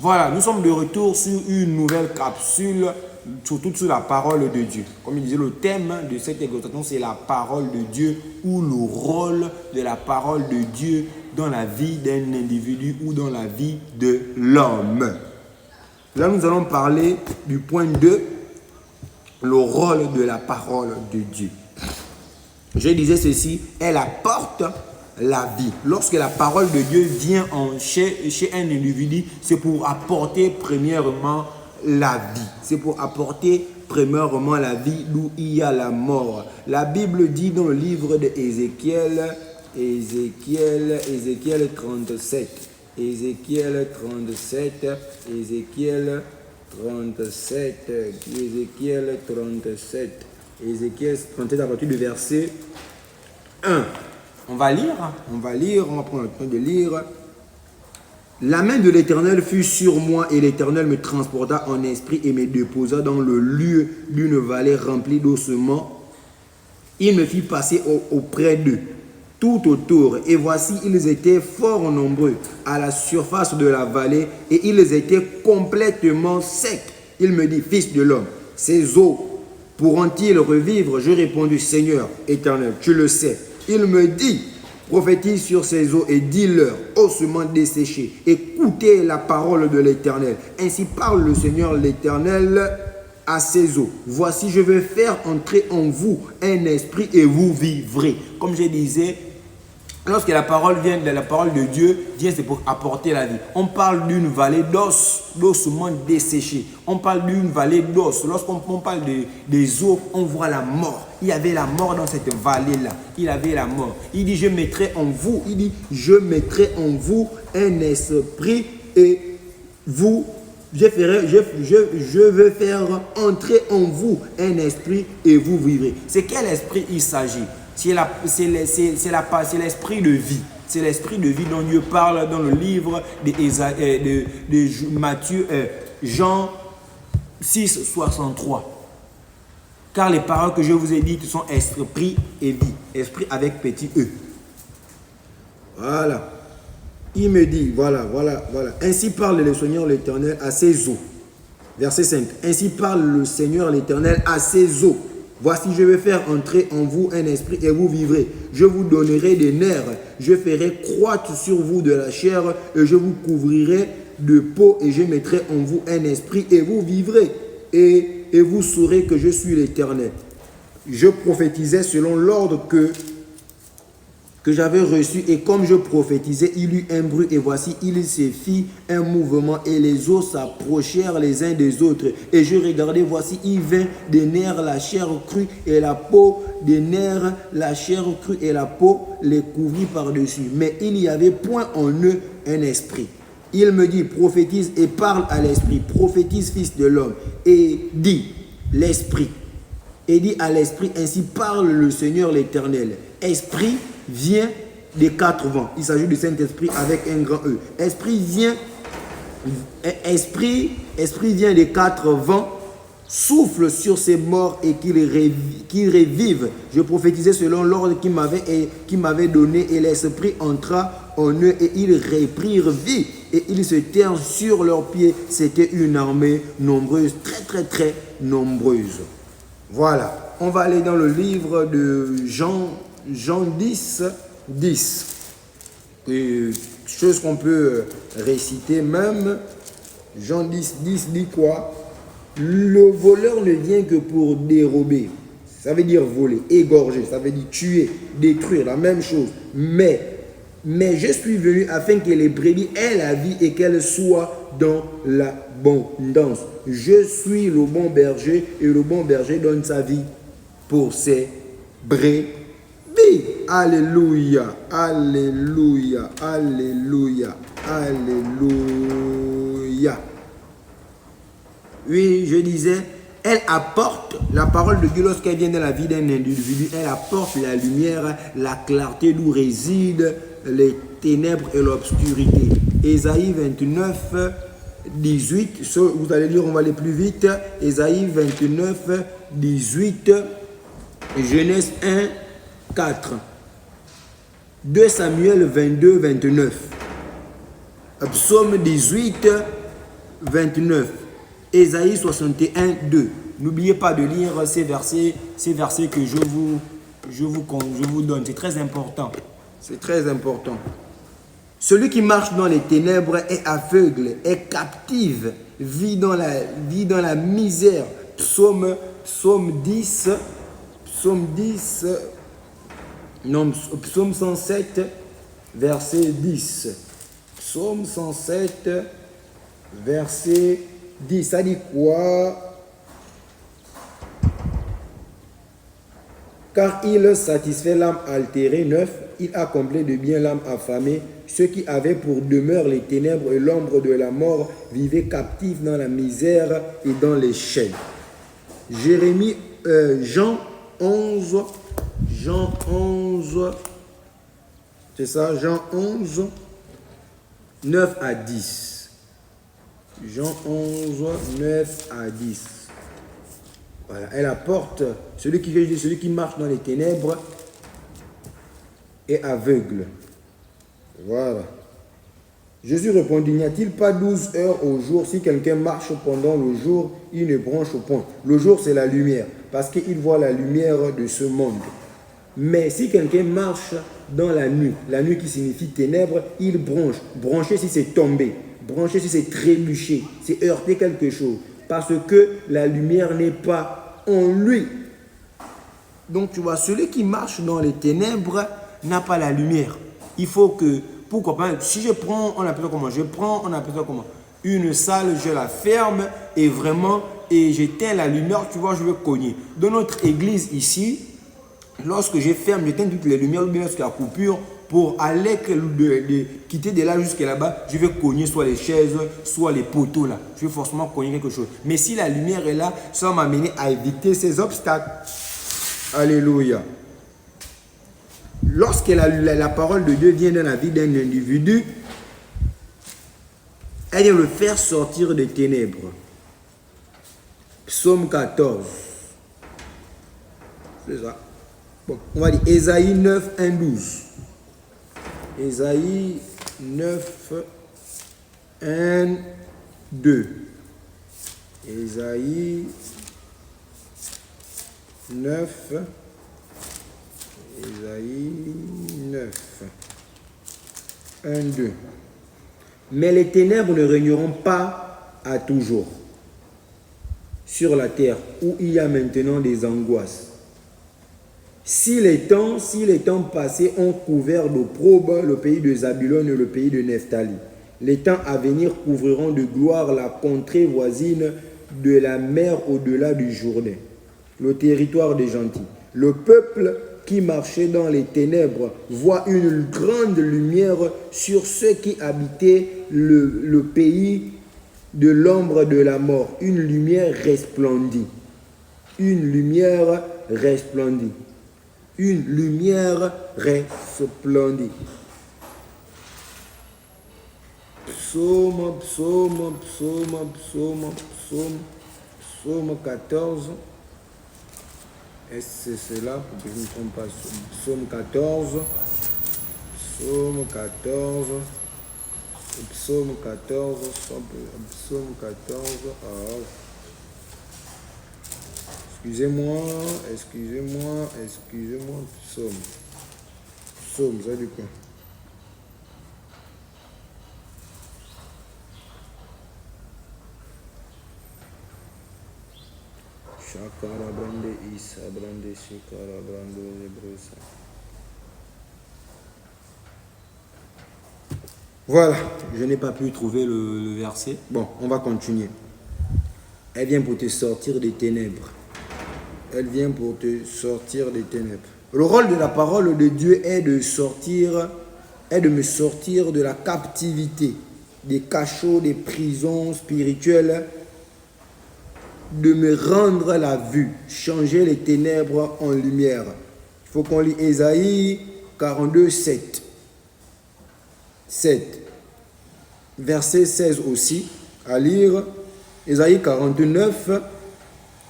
Voilà, nous sommes de retour sur une nouvelle capsule, surtout sur la parole de Dieu. Comme il disait, le thème de cette exhortation, c'est la parole de Dieu ou le rôle de la parole de Dieu dans la vie d'un individu ou dans la vie de l'homme. Là, nous allons parler du point 2, le rôle de la parole de Dieu. Je disais ceci, elle apporte la vie. Lorsque la parole de Dieu vient chez un individu, c'est pour apporter premièrement la vie. C'est pour apporter premièrement la vie d'où il y a la mort. La Bible dit dans le livre d'Ézéchiel, Ézéchiel 37, Ézéchiel 37, Ézéchiel 37, Ézéchiel 37, Ézéchiel 37 à partir du verset 1. On va lire, on va prendre le temps de lire. La main de l'Éternel fut sur moi et l'Éternel me transporta en esprit et me déposa dans le lieu d'une vallée remplie d'ossements. Il me fit passer auprès d'eux, tout autour. Et voici, ils étaient fort nombreux à la surface de la vallée et ils étaient complètement secs. Il me dit, fils de l'homme, ces eaux pourront-ils revivre? Je répondis, Seigneur éternel, tu le sais. Il me dit, prophétise sur ces eaux et dis-leur, ossements desséchés, écoutez la parole de l'Éternel. Ainsi parle le Seigneur l'Éternel à ces eaux. Voici, je vais faire entrer en vous un esprit et vous vivrez. Comme je disais, lorsque la parole vient de la parole de Dieu, c'est pour apporter la vie. On parle d'une vallée d'os, d'ossements desséchés. On parle d'une vallée d'os. Lorsqu'on parle des eaux, on voit la mort. Il y avait la mort dans cette vallée-là. Il y avait la mort. Il dit, je mettrai en vous, un esprit et vous, je vais faire entrer en vous un esprit et vous vivrez. C'est quel esprit il s'agit? C'est l'esprit de vie. C'est l'esprit de vie dont Dieu parle dans le livre de Matthieu, Jean 6, 63. Car les paroles que je vous ai dites sont esprit et vie. Esprit avec petit e. Voilà. Il me dit, voilà. Ainsi parle le Seigneur l'Éternel à ses eaux. Verset 5. Ainsi parle le Seigneur l'Éternel à ses eaux. Voici, je vais faire entrer en vous un esprit et vous vivrez. Je vous donnerai des nerfs. Je ferai croître sur vous de la chair et je vous couvrirai de peau et je mettrai en vous un esprit et vous vivrez. Et vous saurez que je suis l'Éternel. Je prophétisais selon l'ordre que j'avais reçu et comme je prophétisais, il eut un bruit et voici, il se fit un mouvement et les os s'approchèrent les uns des autres. Et je regardais, voici, il vint des nerfs, la chair crue et la peau, des nerfs, la chair crue et la peau les couvrit par-dessus. Mais il n'y avait point en eux un esprit. Il me dit, prophétise et parle à l'esprit, prophétise fils de l'homme et dis l'esprit. Et dit à l'esprit, ainsi parle le Seigneur l'Éternel. Esprit vient des quatre vents. Il s'agit du Saint-Esprit avec un grand E. Esprit vient des quatre vents, souffle sur ces morts et qu'ils revivent. Je prophétisais selon l'ordre qui m'avait donné et l'Esprit entra en eux et ils reprirent vie et ils se tinrent sur leurs pieds. C'était une armée nombreuse, très nombreuse. Voilà, on va aller dans le livre de Jean 10, 10. Chose qu'on peut réciter même. Jean 10, 10 dit quoi? Le voleur ne vient que pour dérober. Ça veut dire voler, égorger, ça veut dire tuer, détruire, la même chose. Mais je suis venu afin que les brebis aient la vie et qu'elles soient dans l'abondance. Je suis le bon berger et le bon berger donne sa vie pour ses brebis. Alléluia, alléluia, alléluia, alléluia. Oui, je disais, elle apporte la parole de Dieu lorsqu'elle vient dans la vie d'un individu. Elle apporte la lumière, la clarté d'où résident les ténèbres et l'obscurité. Ésaïe 29, 18. Vous allez lire, on va aller plus vite. Ésaïe 29, 18. Genèse 1, 4. 2 Samuel 22, 29. Psaume 18, 29. Ésaïe 61, 2. N'oubliez pas de lire ces versets que je vous donne. C'est très important. C'est très important. Celui qui marche dans les ténèbres est aveugle, est captif, vit dans la misère. Psaume 107, verset 10. Psaume 107, verset 10. Ça dit quoi? Car il satisfait l'âme altérée, 9. Il a comblé de bien l'âme affamée. Ceux qui avaient pour demeure les ténèbres et l'ombre de la mort vivaient captifs dans la misère et dans les chaînes. Jean 11, c'est ça, Jean 11, 9 à 10. Jean 11, 9 à 10. Voilà, elle apporte, celui qui marche dans les ténèbres est aveugle. Voilà. Jésus répondit, n'y a-t-il pas 12 heures au jour? Si quelqu'un marche pendant le jour, il ne branche point. Le jour, c'est la lumière, parce qu'il voit la lumière de ce monde. Mais si quelqu'un marche dans la nuit qui signifie ténèbres, il branche. Brancher si c'est tomber, brancher si c'est trébucher, c'est heurter quelque chose, parce que la lumière n'est pas en lui. Donc tu vois, celui qui marche dans les ténèbres n'a pas la lumière. Il faut que, pourquoi pas, si je prends, on appelle ça comment, une salle, je la ferme et vraiment, et j'éteins la lumière, tu vois, je vais cogner. Dans notre église ici, lorsque je ferme, j'éteins toutes les lumières, ou bien lorsqu'il y a coupure, pour aller quitter de là jusqu'à là-bas, je vais cogner soit les chaises, soit les poteaux là. Je vais forcément cogner quelque chose. Mais si la lumière est là, ça va m'amener à éviter ces obstacles. Alléluia. Lorsque la parole de Dieu vient dans la vie d'un individu, elle vient le faire sortir des ténèbres. Psaume 14. C'est ça. Bon, on va dire Ésaïe 9, 1, 12. Ésaïe 9, 1, 2. Ésaïe 9, Ésaïe 9, 1, 2. Mais les ténèbres ne régneront pas à toujours sur la terre où il y a maintenant des angoisses. Si les temps passés ont couvert d'opprobre le pays de Zabulon et le pays de Nephtali, les temps à venir couvriront de gloire la contrée voisine de la mer au-delà du Jourdain, le territoire des gentils. Le peuple qui marchait dans les ténèbres voit une grande lumière sur ceux qui habitaient le pays de l'ombre de la mort. Une lumière resplendit. Une lumière resplendit. Une lumière resplendit. Psaume 14. Est-ce que c'est cela? Pour que je ne me trompe pas. Psaume 14. Psaume 14. Psaume 14. Psaume 14. Ah. Excusez-moi. Psaume, ça dit quoi? Voilà, je n'ai pas pu trouver le verset. Bon, on va continuer. Elle vient pour te sortir des ténèbres. Elle vient pour te sortir des ténèbres. Le rôle de la parole de Dieu est de me sortir de la captivité, des cachots, des prisons spirituelles, de me rendre la vue, changer les ténèbres en lumière. Il faut qu'on lit Ésaïe 42, 7. 7. Verset 16 aussi, à lire. Ésaïe 49,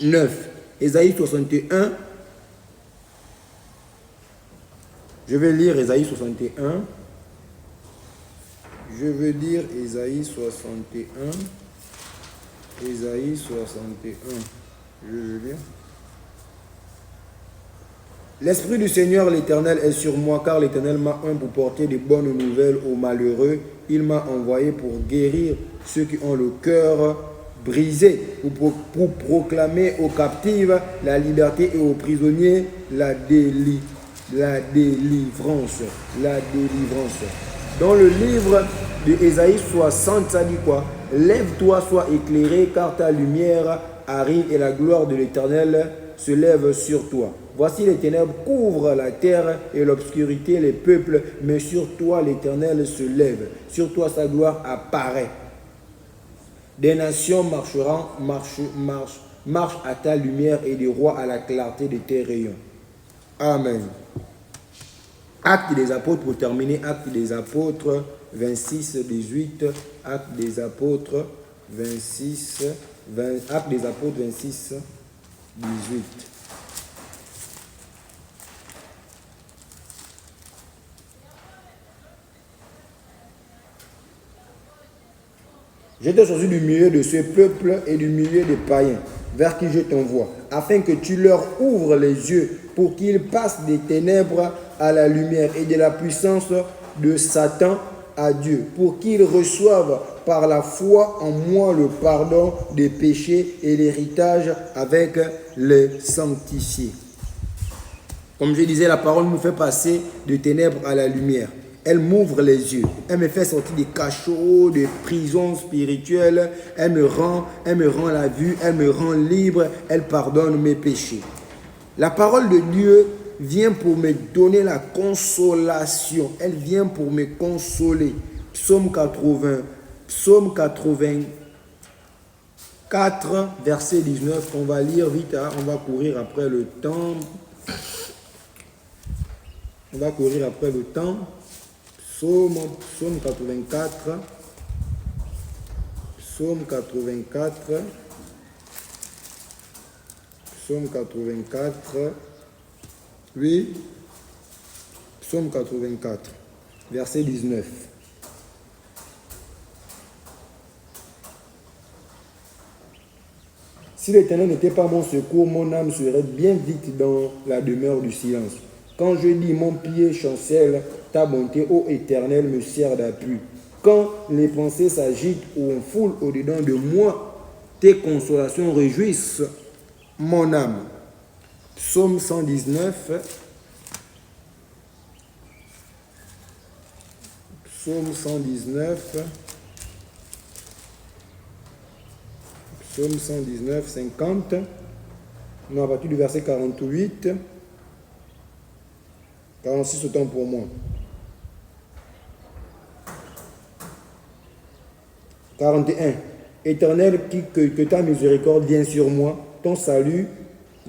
9. Ésaïe 61. Je vais lire Ésaïe 61. Je vais lire Ésaïe 61. Ésaïe 61. Je veux lire. L'Esprit du Seigneur l'Éternel est sur moi, car l'Éternel m'a oint pour porter de bonnes nouvelles aux malheureux. Il m'a envoyé pour guérir ceux qui ont le cœur brisé, pour proclamer aux captifs la liberté et aux prisonniers la délivrance. Dans le livre de Ésaïe 60, ça dit quoi? Lève-toi, sois éclairé, car ta lumière arrive et la gloire de l'Éternel se lève sur toi. Voici les ténèbres couvrent la terre et l'obscurité les peuples, mais sur toi l'Éternel se lève, sur toi sa gloire apparaît. Des nations marchent à ta lumière et des rois à la clarté de tes rayons. Amen. Actes des apôtres, pour terminer, Actes des apôtres 26, 18, Actes des apôtres 26, Actes des apôtres 26, 18. Je te choisis du milieu de ce peuple et du milieu des païens, vers qui je t'envoie, afin que tu leur ouvres les yeux pour qu'ils passent des ténèbres à la lumière et de la puissance de Satan à Dieu, pour qu'ils reçoivent par la foi en moi le pardon des péchés et l'héritage avec les sanctifiés. Comme je disais, la parole nous fait passer de ténèbres à la lumière. Elle m'ouvre les yeux. Elle me fait sortir des cachots, des prisons spirituelles. Elle me rend la vue. Elle me rend libre. Elle pardonne mes péchés. La parole de Dieu vient pour me donner la consolation. Elle vient pour me consoler. Psaume 84, verset 19. On va lire vite. On va courir après le temps. Psaume 84. Oui. Psaume 84, verset 19. Si l'Éternel n'était pas mon secours, mon âme serait bien vite dans la demeure du silence. Quand je dis mon pied chancelle, ta bonté, ô Éternel, me sert d'appui. Quand les pensées s'agitent ou on foule au-dedans de moi, tes consolations réjouissent mon âme. Psaume 119. Psaume 119. Psaume 119, 50. Non, à partir du verset 48. 46, autant pour moi. 41. Éternel, que ta miséricorde vienne sur moi, ton salut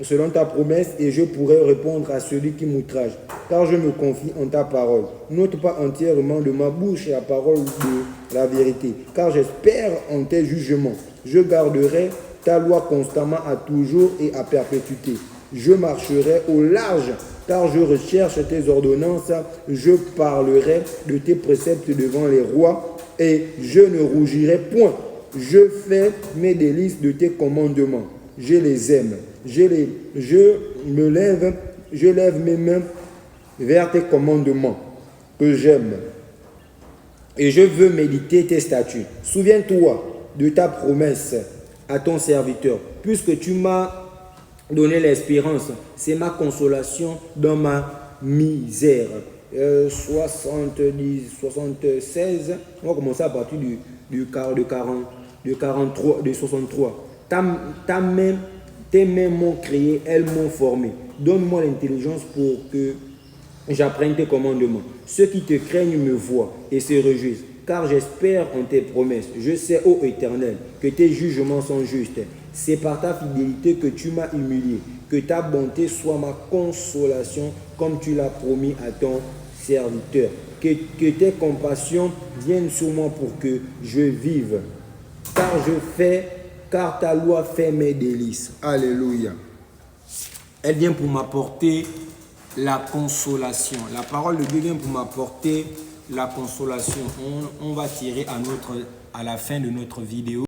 selon ta promesse, et je pourrai répondre à celui qui m'outrage, car je me confie en ta parole. N'ôte pas entièrement de ma bouche la parole de la vérité, car j'espère en tes jugements. Je garderai ta loi constamment à toujours et à perpétuité. Je marcherai au large, car je recherche tes ordonnances. Je parlerai de tes préceptes devant les rois, et je ne rougirai point. Je fais mes délices de tes commandements. Je les aime. Je lève mes mains vers tes commandements que j'aime. Et je veux méditer tes statuts. Souviens-toi de ta promesse à ton serviteur, puisque tu m'as donné l'espérance. C'est ma consolation dans ma misère. 76. On va commencer à partir de 63. Tes mains m'ont créé, elles m'ont formé. Donne-moi l'intelligence pour que j'apprenne tes commandements. Ceux qui te craignent me voient et se réjouissent, car j'espère en tes promesses. Je sais, ô Éternel, que tes jugements sont justes. C'est par ta fidélité que tu m'as humilié. Que ta bonté soit ma consolation, comme tu l'as promis à ton serviteur. Que tes compassions viennent sur moi pour que je vive. Car ta loi fait mes délices. Alléluia. Elle vient pour m'apporter la consolation. La parole de Dieu vient pour m'apporter la consolation. On va tirer à la fin de notre vidéo.